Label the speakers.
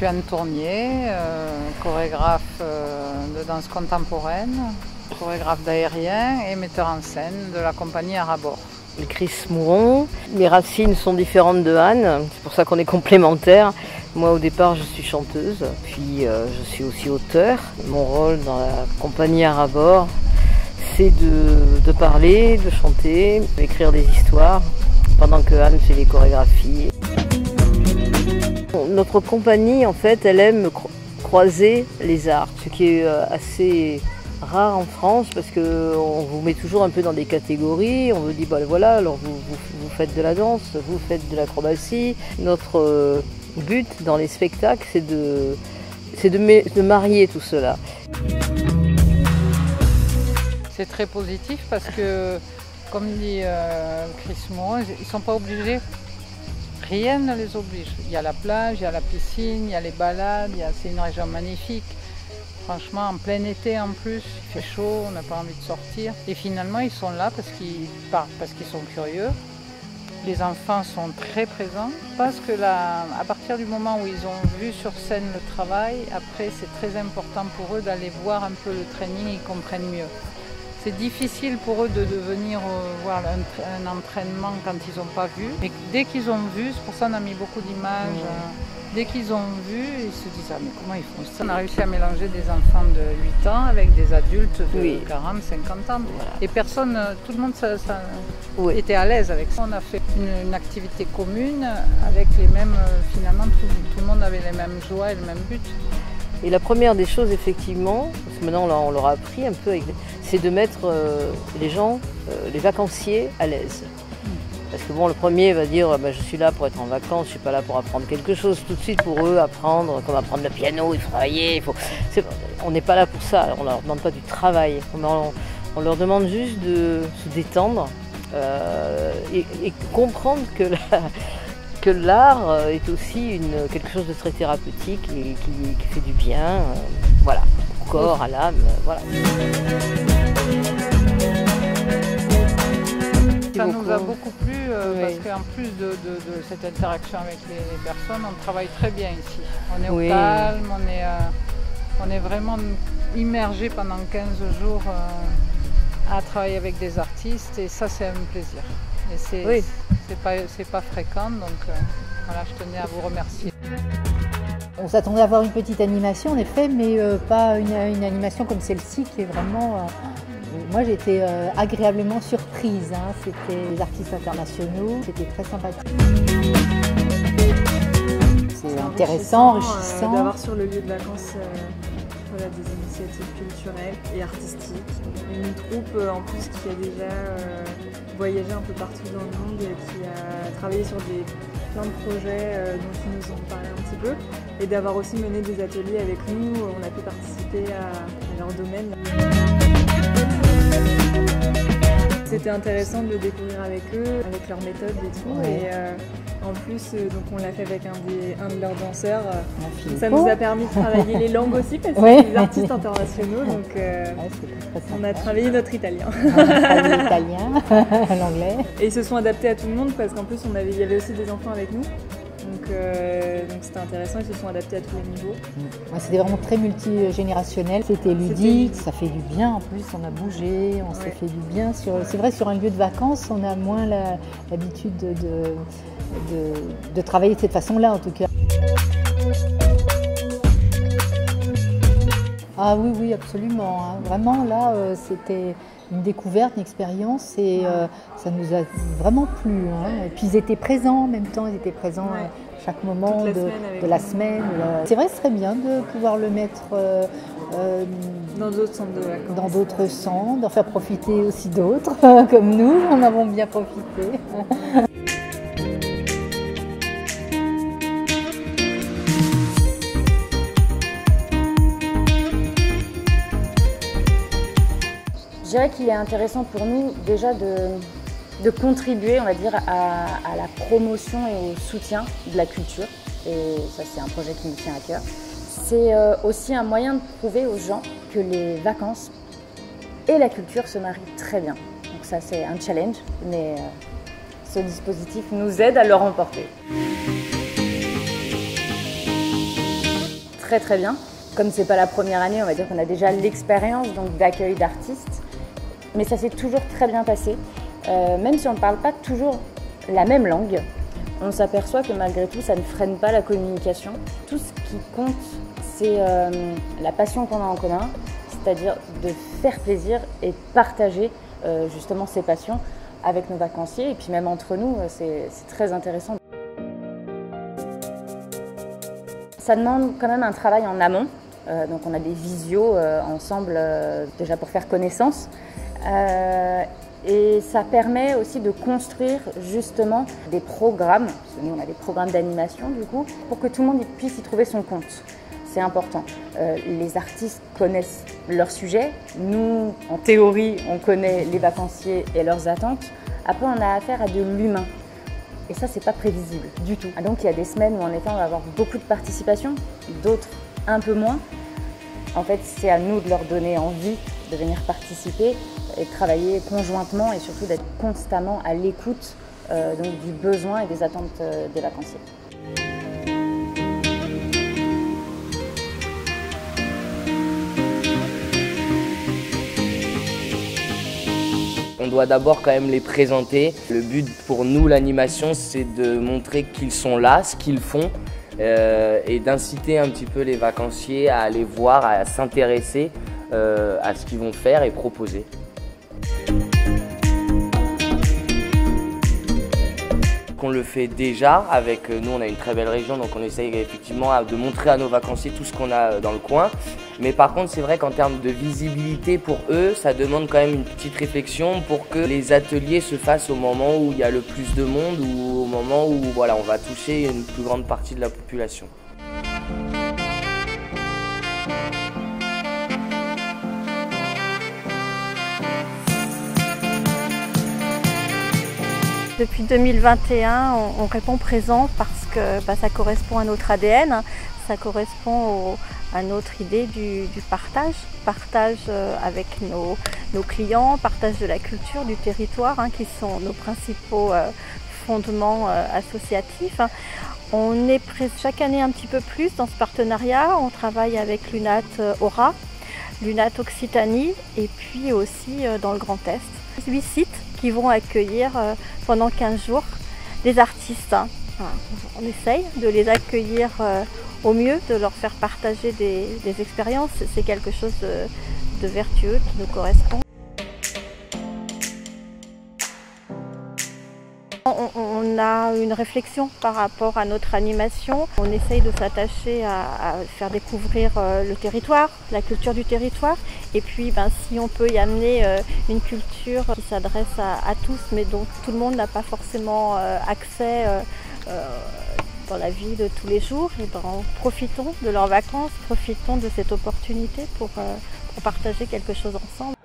Speaker 1: suis Anne Tournier, chorégraphe de danse contemporaine, chorégraphe d'aérien et metteur en scène de la compagnie Arabor.
Speaker 2: Chris Mouron. Mes racines sont différentes de Anne, c'est pour ça qu'on est complémentaires. Moi au départ je suis chanteuse, puis je suis aussi auteure. Mon rôle dans la compagnie Arabor, c'est de parler, de chanter, d'écrire des histoires, pendant que Anne fait les chorégraphies. Notre compagnie en fait elle aime croiser les arts, ce qui est assez rare en France parce qu'on vous met toujours un peu dans des catégories, on vous dit bah, voilà, alors vous faites de la danse, vous faites de l'acrobatie. Notre but dans les spectacles c'est de marier tout cela.
Speaker 1: C'est très positif parce que, comme dit Chris Mouron, ils ne sont pas obligés, rien ne les oblige. Il y a la plage, il y a la piscine, il y a les balades, c'est une région magnifique. Franchement, en plein été en plus, il fait chaud, on n'a pas envie de sortir. Et finalement, ils sont là parce qu'ils partent, parce qu'ils sont curieux. Les enfants sont très présents parce que là, à partir du moment où ils ont vu sur scène le travail, après c'est très important pour eux d'aller voir un peu le training, ils comprennent mieux. C'est difficile pour eux de venir voir un entraînement quand ils n'ont pas vu. Mais dès qu'ils ont vu, c'est pour ça qu'on a mis beaucoup d'images. Dès qu'ils ont vu, ils se disent « Ah mais comment ils font ça ?» On a réussi à mélanger des enfants de 8 ans avec des adultes de 40, 50 ans. Voilà. Et personne, tout le monde était à l'aise avec ça. On a fait une activité commune avec les mêmes, finalement tout le monde avait les mêmes joies et le même but.
Speaker 2: Et la première des choses effectivement, parce que maintenant on leur a appris un peu, c'est de mettre les gens, les vacanciers à l'aise. Parce que bon, le premier va dire bah, je suis là pour être en vacances, je suis pas là pour apprendre quelque chose. Tout de suite pour eux, apprendre, comme apprendre le piano, il faut travailler, on n'est pas là pour ça, on leur demande pas du travail, on leur demande juste de se détendre et comprendre que l'art est aussi quelque chose de très thérapeutique et qui fait du bien, voilà, au corps, à l'âme, voilà.
Speaker 1: Ça nous a beaucoup plu parce qu'en plus de cette interaction avec les personnes, on travaille très bien ici. On est au calme, on est vraiment immergé pendant 15 jours à travailler avec des artistes et ça c'est un plaisir. Et c'est pas fréquent, donc voilà, je tenais à vous remercier.
Speaker 3: On s'attendait à avoir une petite animation en effet, mais pas une animation comme celle-ci qui est vraiment... Moi j'ai été agréablement surprise, hein. C'était des artistes internationaux, c'était très sympathique. C'est intéressant, enrichissant.
Speaker 4: D'avoir sur le lieu de vacances des initiatives culturelles et artistiques. Une troupe en plus qui a déjà voyagé un peu partout dans le monde et qui a travaillé sur plein de projets dont ils nous ont parlé un petit peu. Et d'avoir aussi mené des ateliers avec nous, on a pu participer à leur domaine. C'était intéressant de le découvrir avec eux, avec leurs méthodes et tout. Et en plus, donc on l'a fait avec un de leurs danseurs. Ça nous a permis de travailler les langues aussi parce que c'est des artistes internationaux. Donc on a travaillé notre italien.
Speaker 3: On a travaillé l'italien, l'anglais.
Speaker 4: Et ils se sont adaptés à tout le monde parce qu'en plus il y avait aussi des enfants avec nous. Donc c'était intéressant, ils se sont adaptés à tous les niveaux.
Speaker 3: C'était vraiment très multigénérationnel, c'était ludique, ça fait du bien en plus, on a bougé, on s'est fait du bien. C'est vrai, sur un lieu de vacances, on a moins l'habitude de travailler de cette façon-là en tout cas. Ah oui, absolument. Hein. Vraiment, là, c'était une découverte, une expérience et ça nous a vraiment plu. Hein. Et puis ils étaient présents en même temps, ils étaient présents à chaque moment de la semaine. C'est vrai, ce serait bien de pouvoir le mettre
Speaker 4: dans d'autres centres de vacances.
Speaker 3: Dans d'autres centres, d'en faire profiter aussi d'autres, comme nous, en avons bien profité.
Speaker 5: Je dirais qu'il est intéressant pour nous déjà de contribuer, on va dire, à la promotion et au soutien de la culture. Et ça, c'est un projet qui nous tient à cœur. C'est aussi un moyen de prouver aux gens que les vacances et la culture se marient très bien. Donc ça, c'est un challenge, mais ce dispositif nous aide à le remporter. très très bien. Comme c'est pas la première année, on va dire qu'on a déjà l'expérience d'accueil d'artistes. Mais ça s'est toujours très bien passé. Même si on ne parle pas toujours la même langue, on s'aperçoit que malgré tout, ça ne freine pas la communication. Tout ce qui compte, c'est la passion qu'on a en commun, c'est-à-dire de faire plaisir et de partager justement ces passions avec nos vacanciers et puis même entre nous, c'est très intéressant. Ça demande quand même un travail en amont, donc on a des visios ensemble déjà pour faire connaissance. Et ça permet aussi de construire justement des programmes, parce que nous on a des programmes d'animation du coup, pour que tout le monde puisse y trouver son compte. C'est important. Les artistes connaissent leur sujet, nous en théorie on connaît les vacanciers et leurs attentes. Après on a affaire à de l'humain. Et ça c'est pas prévisible du tout. Donc il y a des semaines où en effet on va avoir beaucoup de participation, d'autres un peu moins. En fait c'est à nous de leur donner envie de venir participer et de travailler conjointement et surtout d'être constamment à l'écoute du besoin et des attentes des vacanciers.
Speaker 6: On doit d'abord quand même les présenter. Le but pour nous, l'animation, c'est de montrer qu'ils sont là, ce qu'ils font et d'inciter un petit peu les vacanciers à aller voir, à s'intéresser à ce qu'ils vont faire et proposer. On le fait déjà avec nous, on a une très belle région, donc on essaye effectivement de montrer à nos vacanciers tout ce qu'on a dans le coin. Mais par contre, c'est vrai qu'en termes de visibilité pour eux, ça demande quand même une petite réflexion pour que les ateliers se fassent au moment où il y a le plus de monde ou au moment où voilà, on va toucher une plus grande partie de la population.
Speaker 7: Depuis 2021, on répond présent parce que ça correspond à notre ADN, ça correspond à notre idée du partage avec nos clients, partage de la culture, du territoire, qui sont nos principaux fondements associatifs. On est chaque année un petit peu plus dans ce partenariat, on travaille avec l'UNAT Aura, l'UNAT Occitanie et puis aussi dans le Grand Est. 8 sites qui vont accueillir pendant 15 jours des artistes. On essaye de les accueillir au mieux, de leur faire partager des expériences. C'est quelque chose de vertueux qui nous correspond. On a une réflexion par rapport à notre animation. On essaye de s'attacher à faire découvrir le territoire, la culture du territoire. Et puis si on peut y amener une culture qui s'adresse à tous, mais dont tout le monde n'a pas forcément accès dans la vie de tous les jours, et profitons de leurs vacances, profitons de cette opportunité pour partager quelque chose ensemble.